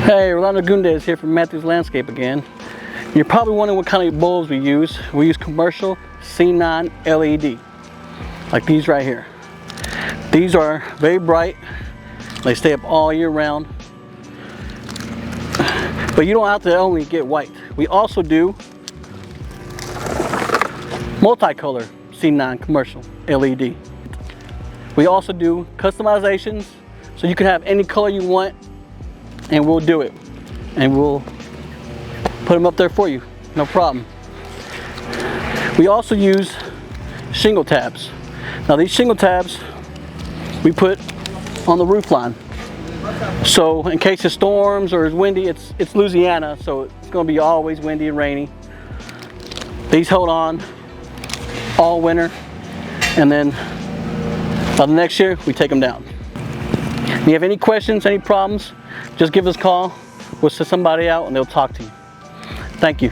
Hey, Rolando Gundez here from Matthews Landscape again. You're probably wondering what kind of bulbs we use. We use commercial C9 LED, like these right here. These are very bright. They stay up all year round. But you don't have to only get white. We also do multicolor C9 commercial LED. We also do customizations, so you can have any color you want and we'll do it. And we'll put them up there for you, no problem. We also use shingle tabs. Now these shingle tabs we put on the roof line. So in case it storms or it's windy, it's Louisiana, so it's gonna be always windy and rainy. These hold on all winter, and then by the next year, we take them down. If you have any questions, any problems, just give us a call. We'll send somebody out and they'll talk to you. Thank you.